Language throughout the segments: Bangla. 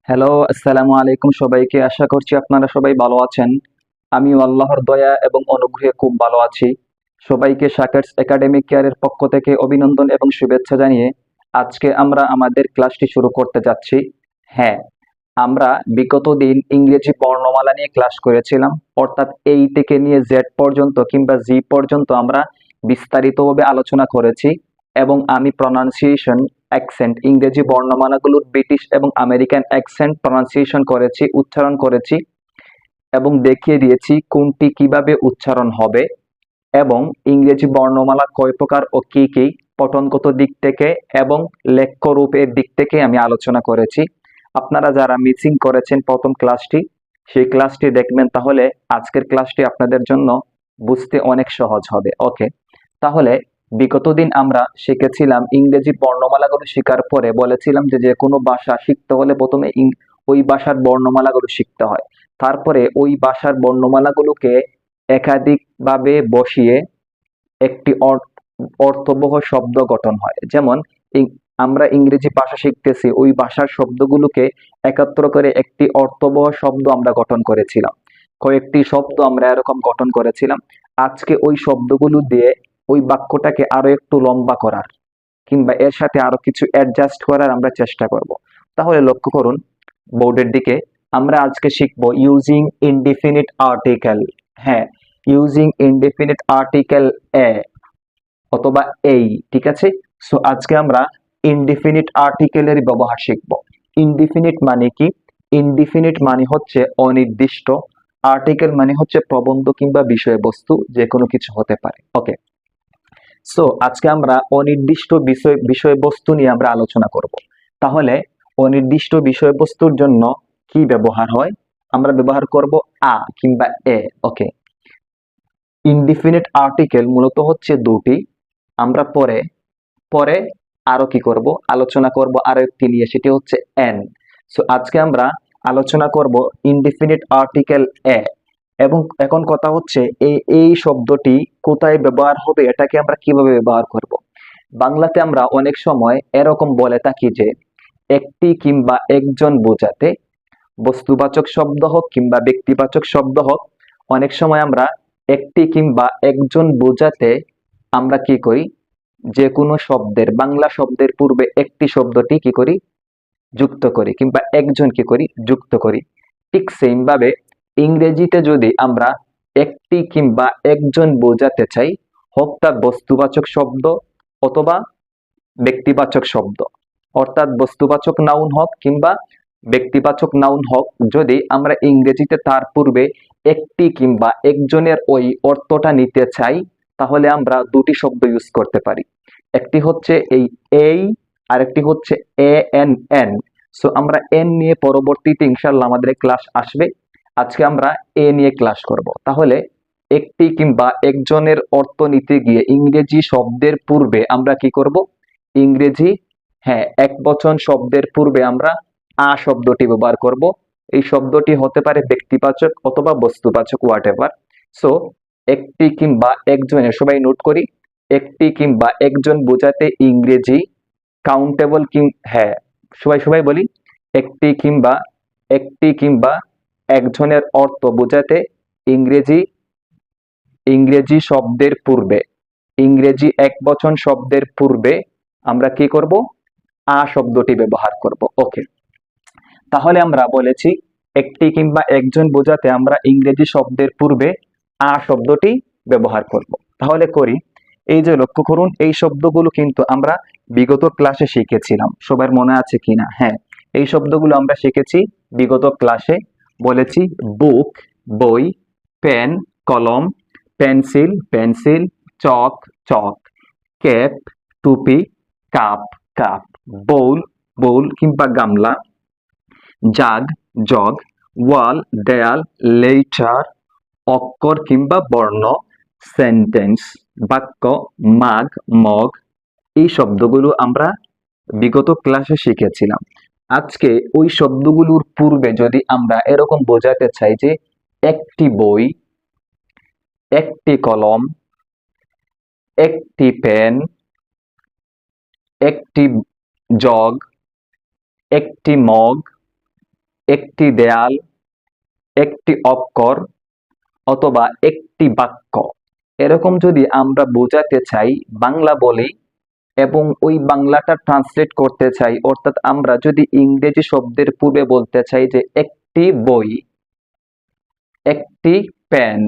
হ্যালো, আসসালামু আলাইকুম সবাইকে। আশা করছি আপনারা সবাই ভালো আছেন। আমিও আল্লাহর দয়া এবং অনুগ্রহে খুব ভালো আছি। সবাইকে সাকেটস একাডেমিক কেয়ারের পক্ষ থেকে অভিনন্দন এবং শুভেচ্ছা জানিয়ে আজকে আমরা আমাদের ক্লাসটি শুরু করতে যাচ্ছি। হ্যাঁ, আমরা বিগত দিন ইংরেজি বর্ণমালা নিয়ে ক্লাস করেছিলাম, অর্থাৎ এই থেকে নিয়ে জেড পর্যন্ত কিংবা জি পর্যন্ত আমরা বিস্তারিতভাবে আলোচনা করেছি এবং আমি প্রনাউন্সিয়েশন অ্যাকসেন্ট ইংরেজি বর্ণমালাগুলোর ব্রিটিশ এবং আমেরিকান অ্যাকসেন্ট প্রনাউন্সিয়েশন করেছি, উচ্চারণ করেছি এবং দেখিয়ে দিয়েছি কোনটি কিভাবে উচ্চারণ হবে এবং ইংরেজি বর্ণমালা কয় প্রকার ও কি কি পঠনগত দিক থেকে এবং লেখ্যরূপের দিক থেকে আমি আলোচনা করেছি। আপনারা যারা মিসিং করেছেন প্রথম ক্লাসটি, সেই ক্লাসটি দেখবেন, তাহলে আজকের ক্লাসটি আপনাদের জন্য বুঝতে অনেক সহজ হবে। ওকে, তাহলে বিগত দিন আমরা শিখেছিলাম ইংরেজি বর্ণমালাগুলো শেখার পরে বলেছিলাম যে যে কোনো ভাষা শিখতে হলে প্রথমে ওই ভাষার বর্ণমালাগুলো শিখতে হয়, তারপরে ওই ভাষার বর্ণমালাগুলোকে একাধিকভাবে বসিয়ে একটি অর্থবহ শব্দ গঠন হয়। যেমন আমরা ইংরেজি ভাষা শিখতেছি, ওই ভাষার শব্দগুলোকে একাত্র করে একটি অর্থবহ শব্দ আমরা গঠন করেছিলাম। কয়েকটি শব্দ আমরা এরকম গঠন করেছিলাম। আজকে ওই শব্দগুলো দিয়ে ওই বাক্যটাকে আরো একটু লম্বা করার কিংবা এর সাথে আরো কিছু অ্যাডজাস্ট করার আমরা চেষ্টা করব। তাহলে লক্ষ্য করুন বোর্ডের দিকে, আমরা আজকে শিখব ইউজিং ইনডিফিনিট আর্টিকেল। হ্যাঁ, ইউজিং ইনডিফিনিট আর্টিকেল এ অথবা এই, ঠিক আছে। সো আজকে আমরা ইনডিফিনিট আর্টিকেলের ব্যবহার শিখব। ইনডিফিনিট মানে কি? ইনডিফিনিট মানে হচ্ছে অনির্দিষ্ট, আর্টিকেল মানে হচ্ছে প্রবন্ধ কিংবা বিষয়বস্তু, যে কোনো কিছু হতে পারে। ওকে, সো আজকে আমরা অনির্দিষ্ট বিষয়বস্তু নিয়ে আমরা আলোচনা করব। তাহলে অনির্দিষ্ট বিষয়বস্তুর জন্য কি ব্যবহার হয়? আমরা ব্যবহার করব আ কিংবা এ। ওকে, ইনডিফিনিট আর্টিকেল মূলত হচ্ছে দুটি। আমরা পরে পরে আরো কি করব, আলোচনা করব আরো একটি নিয়ে, সেটি হচ্ছে এন। সো আজকে আমরা আলোচনা করব ইনডিফিনিট আর্টিকেল এ। এবং এখন কথা হচ্ছে এই শব্দটি কোথায় ব্যবহার হবে, এটাকে আমরা কিভাবে ব্যবহার করব। বাংলাতে আমরা অনেক সময় এরকম বলে থাকি যে একটি কিংবা একজন বোঝাতে, বস্তুবাচক শব্দ হোক কিংবা ব্যক্তিবাচক শব্দ হোক, অনেক সময় আমরা একটি কিংবা একজন বোঝাতে আমরা কি করি, যে কোনো শব্দের, বাংলা শব্দের পূর্বে একটি শব্দটি কি করি, যুক্ত করি, কিংবা একজন কি করি, যুক্ত করি। ঠিক সেম ভাবে ইংরেজিতে যদি আমরা একটি কিংবা একজন বোঝাতে চাই, হোক তা বস্তুবাচক শব্দ অথবা ব্যক্তিবাচক শব্দ, অর্থাৎ বস্তুবাচক নাউন হোক কিংবা ব্যক্তিবাচক নাউন হোক, যদি আমরা ইংরেজিতে তার পূর্বে একটি কিংবা একজনের ওই অর্থটা নিতে চাই, তাহলে আমরা দুটি শব্দ ইউজ করতে পারি। একটি হচ্ছে এই আর একটি হচ্ছে এ এন এন। সো আমরা এন নিয়ে পরবর্তীতে ইনশাআল্লাহ আমাদের ক্লাস আসবে। আজকে আমরা এ নিয়ে ক্লাস করব। তাহলে একটি কিংবা একজনের অর্থ নিতে গিয়ে ইংরেজি শব্দের পূর্বে আমরা কি করব, ইংরেজি, হ্যাঁ, একবচন শব্দের পূর্বে আমরা আ শব্দটি ব্যবহার করব। এই শব্দটি হতে পারে ব্যক্তিবাচক অথবা বস্তুবাচক, হোয়াট এভার। সো একটি কিংবা একজনের, সবাই নোট করি, একটি কিংবা একজন বোঝাতে ইংরেজি কাউন্টেবল হ্যাঁ, সবাই সবাই বলি, একটি কিংবা একজনের অর্থ বোঝাতে ইংরেজি ইংরেজি শব্দের পূর্বে, ইংরেজি একবচন শব্দের পূর্বে আমরা কি করব, আ শব্দটি ব্যবহার করব। ওকে, তাহলে আমরা বলেছি একটি কিংবা একজন বোঝাতে আমরা ইংরেজি শব্দের পূর্বে আ শব্দটি ব্যবহার করব। তাহলে করি, এই যে লক্ষ্য করুন, এই শব্দগুলো কিন্তু আমরা বিগত ক্লাসে শিখেছিলাম, সবার মনে আছে কিনা? হ্যাঁ, এই শব্দগুলো আমরা শিখেছি বিগত ক্লাসে। বলেছি বুক বই, পেন কলম, পেন্সিল পেন্সিল, চক চক, ক্যাপ টুপি, কাপ কাপ, বোল বোল কিংবা গামলা, জাগ জগ, ওয়াল দেয়াল, লেটার অক্ষর কিংবা বর্ণ, সেন্টেন্স বাক্য, মাগ মগ। এই শব্দগুলো আমরা বিগত ক্লাসে শিখেছিলাম। আজকে ওই শব্দগুলোর পূর্বে যদি আমরা এরকম বোঝাতে চাই যে একটি বই, একটি কলম, একটি পেন, একটি জগ, একটি মগ, একটি দেয়াল, একটি অক্ষর অথবা একটি বাক্য, এরকম যদি আমরা বোঝাতে চাই বাংলা বলি এবং ওই বাংলাটা ট্রান্সলেট করতে চাই, অর্থাৎ আমরা যদি ইংরেজি শব্দের পূর্বে বলতে চাই যে একটি বই, একটি পেন,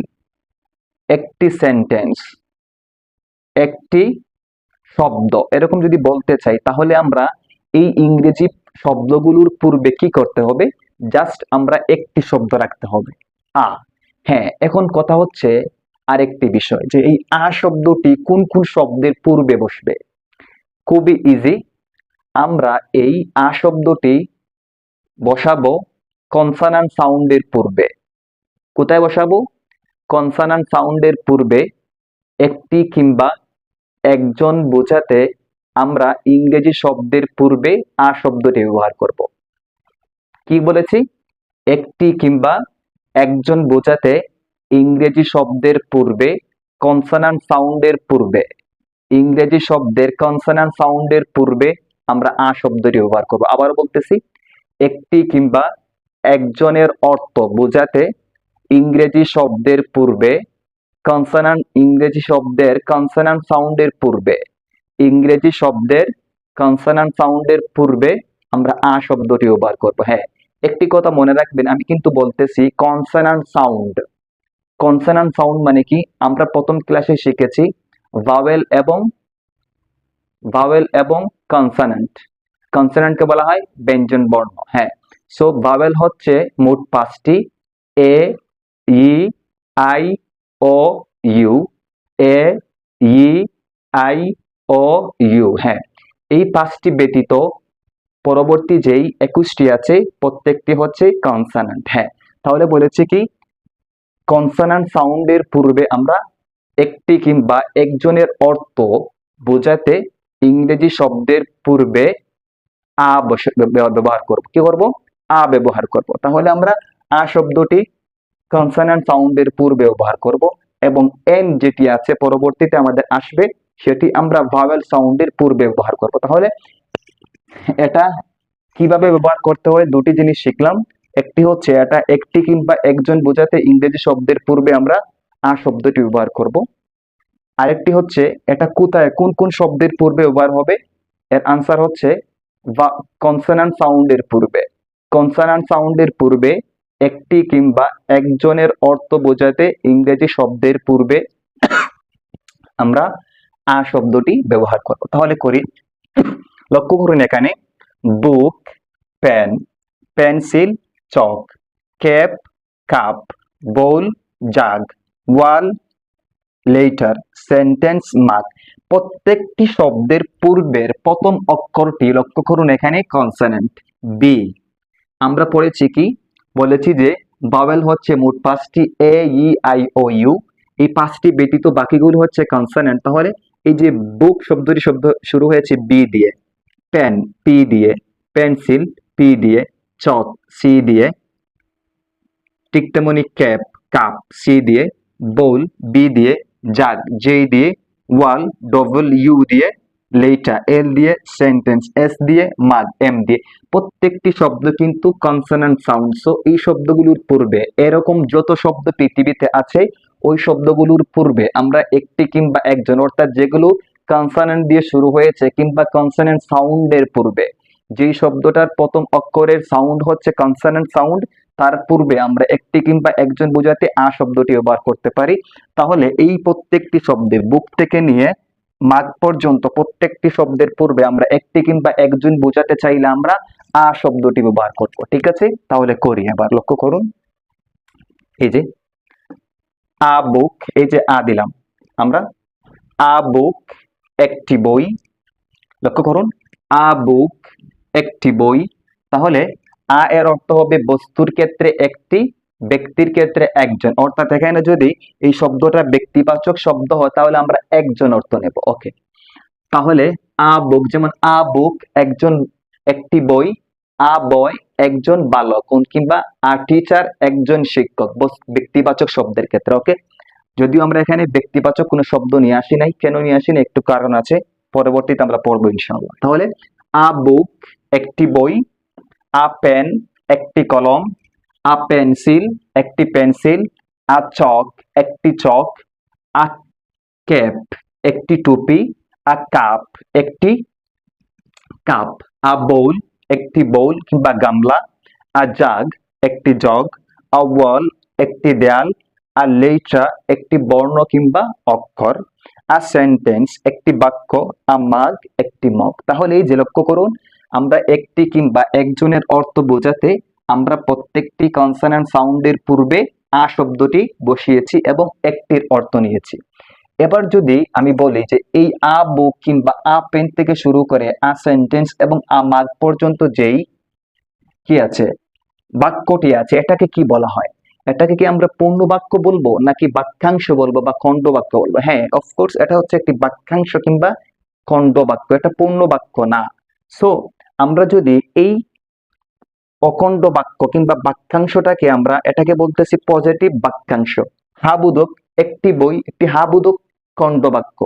একটি সেন্টেন্স, একটি শব্দ, এরকম যদি বলতে চাই, তাহলে আমরা এই ইংরেজি শব্দগুলোর পূর্বে কি করতে হবে? জাস্ট আমরা একটি শব্দ রাখতে হবে, আ। হ্যাঁ, এখন কথা হচ্ছে আরেকটি বিষয় যে এই আ শব্দটি কোন কোন শব্দের পূর্বে বসবে। খুবই ইজি, আমরা এই আ শব্দটি বসাবো কনসোনান্ট সাউন্ডের পূর্বে। কোথায় বসাবো? কনসোনান্ট সাউন্ডের পূর্বে। একটি কিংবা একজন বোঝাতে আমরা ইংরেজি শব্দের পূর্বে আ শব্দটি ব্যবহার করব। কি বলেছি? একটি কিংবা একজন বোঝাতে ইংরেজি শব্দের পূর্বে কনসোনান্ট সাউন্ডের পূর্বে, ইংরেজি শব্দের কনসোনান্ট সাউন্ডের পূর্বে আমরা আ শব্দটি ব্যবহার করব। আবার বলতেছি, একটি কিংবা একজনের অর্থ বোঝাতে ইংরেজি শব্দের পূর্বে কনসোনান্ট, ইংরেজি শব্দের কনসোনান্ট সাউন্ডের পূর্বে, ইংরেজি শব্দের কনসোনান্ট সাউন্ডের পূর্বে আমরা আ শব্দটি ব্যবহার করব। হ্যাঁ, একটি কথা মনে রাখবেন, আমি কিন্তু বলতেছি কনসোনান্ট সাউন্ড। কনসোনান্ট সাউন্ড মানে কি? আমরা প্রথম ক্লাসে শিখেছি ভাওয়েল এবং কনসোনান্ট। কনসোনান্টকে বলা হয় ব্যঞ্জন বর্ণ। হ্যাঁ, সো ভাওয়েল হচ্ছে মোট 5টি, A, E, I, O, U, A, E, I, O, U. হ্যাঁ, এই 5টি ব্যতীত পরবর্তী যেই 21টি আছে প্রত্যেকটি হচ্ছে কনসোনান্ট। হ্যাঁ, তাহলে বলেছি কি কনসোনান্ট সাউন্ডের পূর্বে আমরা একটি কিংবা একজনের অর্থ বোঝাতে ইংরেজি শব্দের পূর্বে আ ব্যবহার করব। কি করব? আ ব্যবহার করব। তাহলে আমরা আ শব্দটি কনসোনান্ট সাউন্ডের পূর্বে ব্যবহার করব এবং এন যেটি আছে পরবর্তীতে আমাদের আসবে সেটি আমরা ভাওয়েল সাউন্ডের পূর্বে ব্যবহার করব। তাহলে এটা কিভাবে ব্যবহার করতে হয় দুটি জিনিস শিখলাম। একটি হচ্ছে এটা একটি কিংবা একজন বোঝাতে ইংরেজি শব্দের পূর্বে আমরা আ শব্দটি ব্যবহার করব। আরেকটি হচ্ছে এটা কোথায় কোন কোন শব্দের পূর্বে ব্যবহার হবে। এর আনসার হচ্ছে কনসোনান্ট সাউন্ডের পূর্বে। কনসোনান্ট সাউন্ডের পূর্বে একটি কিংবা একজনের অর্থ বোঝাতে ইংরেজি শব্দের পূর্বে আমরা আ শব্দটি ব্যবহার করব। তাহলে করি, লক্ষ্য করুন এখানে বুক, পেন, পেন্সিল, চক, ক্যাপ, কাপ, বোল, জাগ, ওয়াল, লেটার, সেন্টেন্স, মার্ক, প্রত্যেকটি শব্দের পূর্বের প্রথম অক্ষরটি লক্ষ্য করুন এখানে কনসোনেন্ট বি। আমরা পড়েছি কি? বলেছি যে ভাওয়েল হচ্ছে মোট 5টি, A, E, I, O, you. এই 5টি ব্যতীত বাকিগুলো হচ্ছে কনসোনেন্ট। তাহলে এই যে বুক শব্দটি শুরু হয়েছে বি দিয়ে, পেন পি দিয়ে, পেন্সিল পি দিয়ে, চক সি দিয়ে, ঠিক তেমনি ক্যাপ কাপ সি দিয়ে, বোল বি দিয়ে, জাগ জে দিয়ে, ওয়াল ডবল ইউ দিয়ে, লেটার এল দিয়ে, সেন্টেন্স এস দিয়ে, মাগ এম দিয়ে। প্রত্যেকটি শব্দ কিন্তু কনসোনেন্ট সাউন্ড। সো এই শব্দগুলোর পূর্বে এরকম যত শব্দ পৃথিবীতে আছে ওই শব্দগুলোর পূর্বে আমরা একটি কিংবা একজন, অর্থাৎ যেগুলো কনসোনেন্ট দিয়ে শুরু হয়েছে কিংবা কনসোনেন্ট সাউন্ডের পূর্বে, যেই শব্দটার প্রথম অক্ষরের সাউন্ড হচ্ছে কনসোনেন্ট সাউন্ড, তার পূর্বে আমরা একটি কিংবা একজন বোঝাতে আ শব্দটি ব্যবহার করতে পারি। তাহলে এই প্রত্যেকটি শব্দের বুক থেকে নিয়ে মাগ পর্যন্ত প্রত্যেকটি শব্দের পূর্বে আমরা একটি কিংবা একজন বোঝাতে চাইলে আমরা আ শব্দটি ব্যবহার করব। ঠিক আছে, তাহলে করি। এবার লক্ষ্য করুন, এই যে আ বুক, এই যে আ দিলাম আমরা, আ বুক একটি বই। লক্ষ্য করুন, আ বুক একটি বই। তাহলে আ এর অর্থ হবে বস্তুর ক্ষেত্রে একটি, ব্যক্তির ক্ষেত্রে একজন। অর্থাৎ এখানে যদি এই শব্দটা ব্যক্তিবাচক শব্দ হয় তাহলে আমরা একজন অর্থ নেব। ওকে, তাহলে আ বুক, যেমন আ বুক একজন, একটি বই, আ বয় একজন বালক কিংবা আ টিচার একজন শিক্ষক, ব্যক্তিবাচক শব্দের ক্ষেত্রে। ওকে, যদিও আমরা এখানে ব্যক্তিবাচক কোনো শব্দ নিয়ে আসি নাই। কেন নিয়ে আসি না? একটু কারণ আছে, পরবর্তীতে আমরা পড়বো ইনশাআল্লাহ। তাহলে আ বুক একটি বই, আ পেন একটি কলম, আ পেন্সিল একটি পেন্সিল, আ চক একটি চক, আ ক্যাপ একটি টুপি, আ কাপ একটি কাপ, আ বোল একটি বোল কিংবা গামলা, আ জাগ একটি জগ, আ ওয়াল একটি দেয়াল, আ লেটার একটি বর্ণ কিংবা অক্ষর, আ সেন্টেন্স একটি বাক্য, আ মাগ একটি মগ। তাহলে এই যে লক্ষ্য করুন, আমরা একটি কিংবা একজনের অর্থ বোঝাতে আমরা প্রত্যেকটি কনসোনেন্ট সাউন্ডের পূর্বে আ শব্দটি বসিয়েছি এবং একটির অর্থ নিয়েছি। এবার যদি আমি বলি যে এই আ বুক কিংবা আ পেন থেকে শুরু করে আ সেন্টেন্স এবং আ মাগ পর্যন্ত যেই কি আছে বাক্যটি আছে, এটাকে কি বলা হয়? এটাকে কি আমরা পূর্ণ বাক্য বলবো নাকি বাক্যাংশ বলবো বা খণ্ড বাক্য বলবো? হ্যাঁ, অফকোর্স এটা হচ্ছে একটি বাক্যাংশ কিংবা খণ্ড বাক্য, এটা পূর্ণ বাক্য না। সো আমরা যদি এই অখণ্ড বাক্য কিংবা বাক্যাংশটাকে আমরা এটাকে বলতেছি পজিটিভ বাক্যাংশ। হাবোধক একটি বই একটি হাবোধক খণ্ড বাক্য।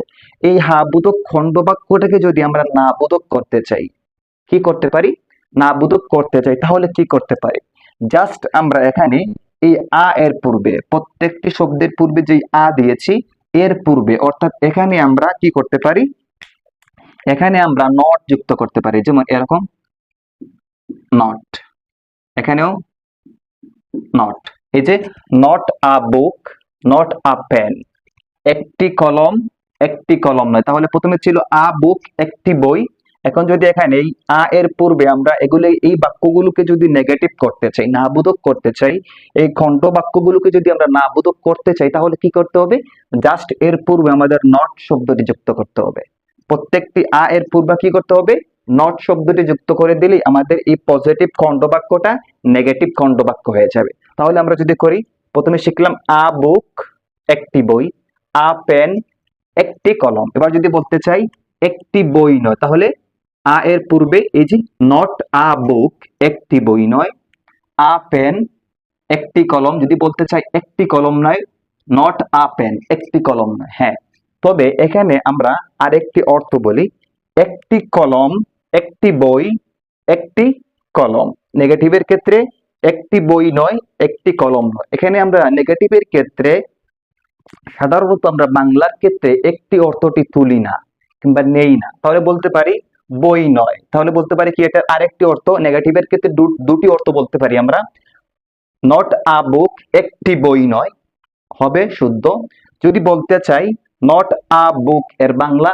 এই হাবোধক খণ্ড বাক্যটাকে যদি আমরা না বোধক করতে চাই, কি করতে পারি? না বোধক করতে চাই, তাহলে কি করতে পারি? জাস্ট আমরা এখানে এই আ এর পূর্বে, প্রত্যেকটি শব্দের পূর্বে যে আ দিয়েছি এর পূর্বে, অর্থাৎ এখানে আমরা কি করতে পারি? এখানে আমরা নট যুক্ত করতে পারি, যেমন এরকম নট, এখানেও নট। এই যে not a book, not a pen, একটি কলম একটি কলম নয়। তাহলে প্রথমে ছিল আ বুক একটি বই। এখন যদি এখানে এই আ এর পূর্বে আমরা এগুলো এই বাক্যগুলোকে যদি নেগেটিভ করতে চাই, না বোধক করতে চাই, এই খণ্ড বাক্যগুলোকে যদি আমরা না বোধক করতে চাই, তাহলে কি করতে হবে? জাস্ট এর পূর্বে আমাদের নট শব্দটি যুক্ত করতে হবে। প্রত্যেকটি আ এর পূর্বে কি করতে হবে? নট শব্দটি যুক্ত করে দিলেই আমাদের এই পজিটিভ খণ্ড বাক্যটা নেগেটিভ খণ্ড বাক্য হয়ে যাবে। তাহলে আমরা যদি করি, প্রথমে শিখলাম আ বুক একটি বই, আ পেন একটি কলম। এবার যদি বলতে চাই একটি বই নয়, তাহলে আ এর পূর্বে এই যে নট আ বুক একটি বই নয়, আ পেন একটি কলম। যদি বলতে চাই একটি কলম নয়, নট আ পেন একটি কলম নয়। হ্যাঁ, তবে এখানে আমরা আরেকটি অর্থ বলি, একটি কলম একটি বই একটি কলম। নেগেটিভের ক্ষেত্রে একটি বই নয় একটি কলম নয়। এখানে আমরা নেগেটিভের ক্ষেত্রে সাধারণত আমরা বাংলার ক্ষেত্রে একটি অর্থটি তুলি না কিংবা নেই না। তাহলে বলতে পারি বই নয়, তাহলে বলতে পারি কি এটার আরেকটি অর্থ, নেগেটিভের ক্ষেত্রে দুটি অর্থ বলতে পারি আমরা। নট আ বুক একটি বই নয় হবে শুদ্ধ। যদি বলতে চাই নট আ বুক এর বাংলা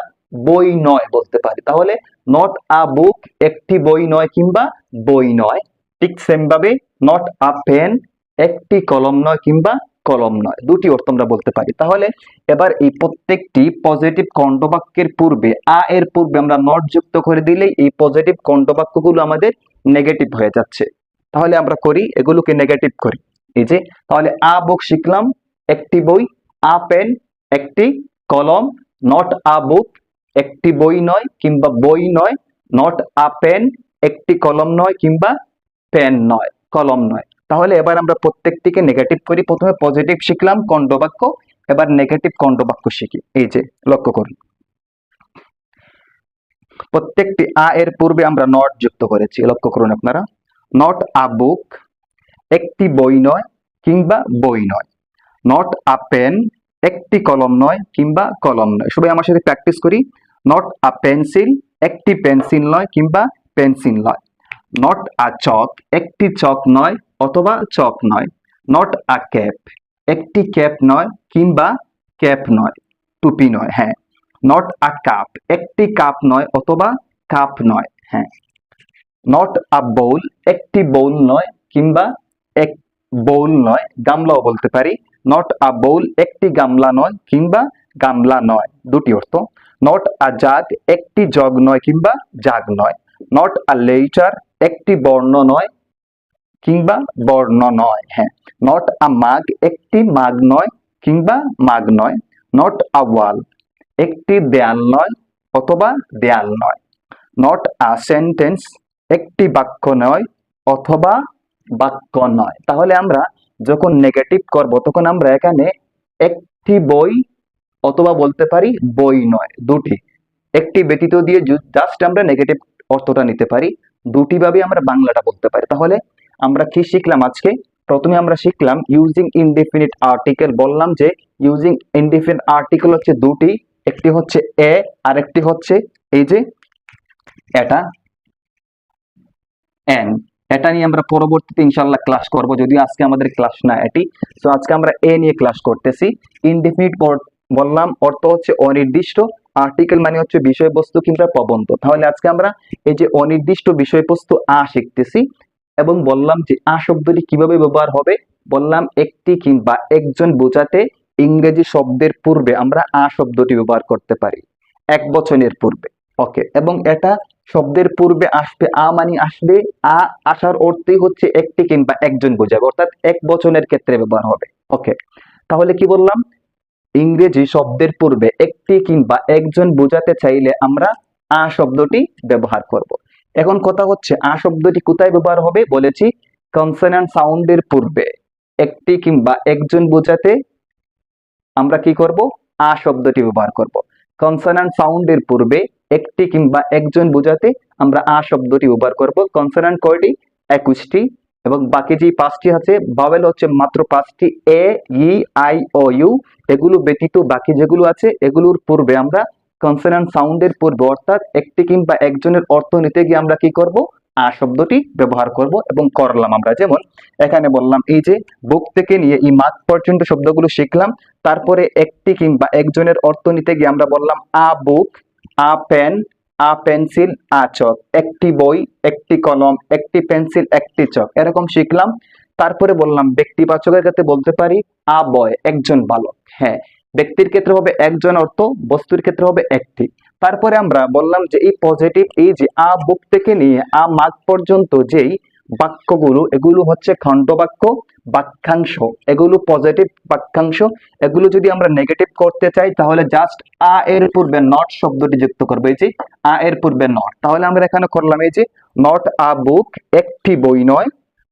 বই নয় বলতে পারি, তাহলে নট আ বুক একটি বই নয় কিংবা বই নয়। ঠিক সেম ভাবে নট আ পেন একটি কলম নয় কিংবা কলম নয়, দুটি অর্থ আমরা বলতে পারি। তাহলে এবার এই প্রত্যেকটি পজিটিভ খণ্ডবাক্যের পূর্বে আ এর পূর্বে আমরা নট যুক্ত করে দিলেই এই পজিটিভ খণ্ডবাক্যগুলো আমাদের নেগেটিভ হয়ে যাচ্ছে। তাহলে আমরা করি, এগুলোকে নেগেটিভ করি। এই যে তাহলে আ বুক শিখলাম একটি বই, আ পেন একটি কলম, নট আ বুক একটি বই নয় কিংবা বই নয়, নট আ পেন একটি কলম নয় কিংবা পেন নয় কলম নয়। তাহলে এবার আমরা প্রত্যেকটিকে নেগেটিভ করি। প্রথমে পজিটিভ শিখলাম খণ্ডবাক্য, এবার নেগেটিভ খণ্ডবাক্য শিখি। এই যে লক্ষ্য করুন, প্রত্যেকটি আ এর পূর্বে আমরা নট যুক্ত করেছি, লক্ষ্য করুন আপনারা। নট আ বুক একটি বই নয় কিংবা বই নয়, নট আ পেন একটি কলম নয় কিংবা কলম নয়। সবাই আমার সাথে প্র্যাকটিস করি। নট আ পেন্সিল একটি পেন্সিল নয় কিংবা পেন্সিল নয়, নট আ চক একটি চক নয় অথবা চক নয়, নট আ ক্যাপ একটি ক্যাপ নয় কিংবা ক্যাপ নয়, টুপি নয়। হ্যাঁ, নট আ কাপ একটি কাপ নয় অথবা কাপ নয়। হ্যাঁ, নট আ বোল একটি বোল নয় কিংবা এক বোল নয়, গামলাও বলতে পারি। নট আ বোল একটি গামলা নয় কিংবা গামলা নয়, দুটি অর্থ। নট আ জাগ একটি জগ নয় কিংবা জাগ নয়, নট আ লেটার একটি বর্ণ নয় কিংবা বর্ণ নয়। হ্যাঁ, নট আ মাগ একটি মাগ নয় কিংবা মাগ নয়, নট আ ওয়াল একটি দেয়াল নয় অথবা দেয়াল নয়, নট আ সেন্টেন্স একটি বাক্য নয় অথবা বাক্য নয়। তাহলে আমরা যখন নেগেটিভ করব তখন আমরা এখানে একটি বই অথবা বলতে পারি বই নয়, দুটি, একটি ব্যতীত দিয়ে জাস্ট আমরা নেগেটিভ অর্থটা নিতে পারি, দুটি ভাবে আমরা বাংলাটা বলতে পারি। তাহলে আমরা কি শিখলাম আজকে? প্রথমে আমরা শিখলাম ইউজিং ইনডেফিনিট আর্টিকেল। বললাম যে ইউজিং ইনডেফিনিট আর্টিকেল হচ্ছে দুটি, একটি হচ্ছে এ আর একটি হচ্ছে এই যে এটা এন। এটা নিয়ে আমরা পরবর্তীতে ইনশাআল্লাহ ক্লাস করব, যদিও আজকে আমাদের ক্লাস না এটি। তো আজকে আমরা এ নিয়ে ক্লাস করতেছি। ইনডেফিনিট বললাম অর্থ হচ্ছে অনির্দিষ্ট, আর্টিকেল মানে হচ্ছে বিষয়বস্তু কিংবা প্রবন্ধ। তাহলে আজকে আমরা এই যে অনির্দিষ্ট বিষয়বস্তু শিখতেছি এবং বললাম যে শব্দটি কিভাবে ব্যবহার হবে। বললাম একটি কিংবা একজন বোঝাতে ইংরেজি শব্দের পূর্বে আমরা শব্দটি ব্যবহার করতে পারি, এক বচনের পূর্বে। ওকে, এবং এটা শব্দের পূর্বে আসবে মানে আসবে, আসার অর্থই হচ্ছে একটি কিংবা একজন বোঝাবে, অর্থাৎ এক বচনের ক্ষেত্রে ব্যবহার হবে। ওকে, তাহলে কি বললাম? ইংরেজি শব্দের পূর্বে একটি কিংবা একজন বোঝাতে চাইলে আমরা শব্দটি ব্যবহার করব। এখন কথা হচ্ছে শব্দটি কোথায় ব্যবহার হবে? বলেছি কনসোনেন্ট সাউন্ডের পূর্বে একটি কিংবা একজন বোঝাতে আমরা কি করব? শব্দটি ব্যবহার করব। কনসোনেন্ট সাউন্ডের পূর্বে একটি কিংবা একজন বোঝাতে আমরা শব্দটি ব্যবহার করব। কনসোনেন্ট কয়টি? 21টি, এবং বাকি যে 5টি আছে ভাওয়েল হচ্ছে মাত্র 5টি, A, E, I, O, you. এগুলো ব্যতীত বাকি যেগুলো আছে এগুলোর পূর্বে আমরা কনসোনেন্ট সাউন্ডের পূর্বে অর্থাৎ একটি কিংবা একজনের অর্থ নিতে গিয়ে আমরা কি করব? শব্দটি ব্যবহার করব এবং করলাম আমরা। যেমন এখানে বললাম এই যে বুক থেকে নিয়ে এই মাঠ পর্যন্ত শব্দগুলো শিখলাম, তারপরে একটি কিংবা একজনের অর্থ নিতে গিয়ে আমরা বললাম বুক, পেন, পেন্সিল, চক। একটি বই, একটি কলম, একটি পেন্সিল, একটি চক, এরকম শিখলাম। তারপরে বললাম ব্যক্তিবাচকের ক্ষেত্রে বলতে পারি বয়, একজন বালক। হ্যাঁ, ব্যক্তির ক্ষেত্রে হবে একজন অর্থ, বস্তুর ক্ষেত্রে হবে একটি। তারপরে আমরা বললাম যে এই পজিটিভ, এই যে বুক থেকে নিয়ে মাঠ পর্যন্ত যেই বাক্যগুলো, এগুলো হচ্ছে খণ্ডবাক্য, বাক্যাংশ, এগুলো পজিটিভ বাক্যাংশ। এগুলো যদি আমরা নেগেটিভ করতে চাই তাহলে জাস্ট এর পূর্বে নট শব্দটি যুক্ত করবো, এই যে এর পূর্বে নট। তাহলে আমরা এখানে করলাম এই যে নট বুক, একটি বই নয়,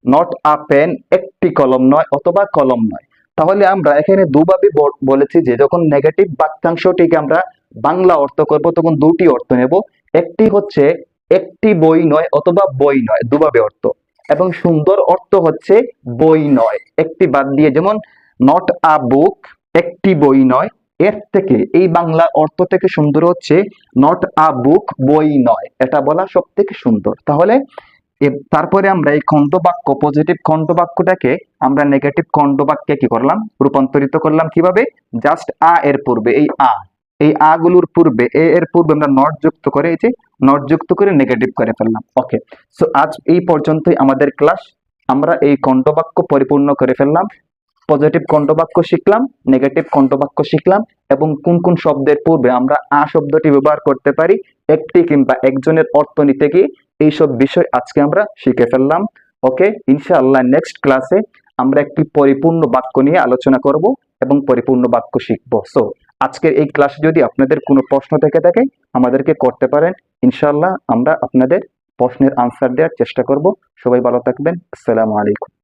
নট পেন, একটি কলম নয় অথবা কলম নয়। তাহলে আমরা এখানে দুভাবে বলেছি যে যখন নেগেটিভ বাক্যাংশটিকে আমরা বাংলা অর্থ করব তখন দুটি অর্থ নেব। একটি হচ্ছে একটি বই নয় অথবা বই নয়, দুভাবে অর্থ। এবং সুন্দর অর্থ হচ্ছে বই নয়, একটি বাদ দিয়ে, যেমন নট বুক, একটি বই নয়। এর থেকে এই বাংলা অর্থ থেকে সুন্দর হচ্ছে নট বুক, বই নয়, এটা বলা সব থেকে সুন্দর। তাহলে তারপরে আমরা এই খণ্ডবাক্য, পজিটিভ খণ্ডবাক্যটাকে আমরা নেগেটিভ খণ্ডবাক্যে কি করলাম? রূপান্তরিত করলাম। কিভাবে? জাস্ট এর পূর্বে এই গুলোর পূর্বে, এর পূর্বে আমরা নট যুক্ত করে, এই যে নট যুক্ত করে নেগেটিভ করে ফেললাম। ওকে, সো আজ এই পর্যন্তই আমাদের ক্লাস। আমরা এই খণ্ডবাক্য পরিপূর্ণ করে ফেললাম। পজিটিভ খণ্ডবাক্য শিখলাম, নেগেটিভ খণ্ডবাক্য শিখলাম, এবং কোন কোন শব্দের পূর্বে আমরা শব্দটি ব্যবহার করতে পারি একটি কিংবা একজনের অর্থ নিতে গিয়ে, এইসব বিষয় আজকে আমরা শিখে ফেললাম। ওকে, ইনশাআল্লাহ নেক্সট ক্লাসে আমরা একটি পরিপূর্ণ বাক্য নিয়ে আলোচনা করব এবং পরিপূর্ণ বাক্য শিখব। সো আজকের এই ক্লাসে যদি আপনাদের কোনো প্রশ্ন থেকে থাকে আমাদেরকে করতে পারেন। ইনশাআল্লাহ আমরা আপনাদের প্রশ্নের আনসার দেওয়ার চেষ্টা করব। সবাই ভালো থাকবেন। আসসালামু আলাইকুম।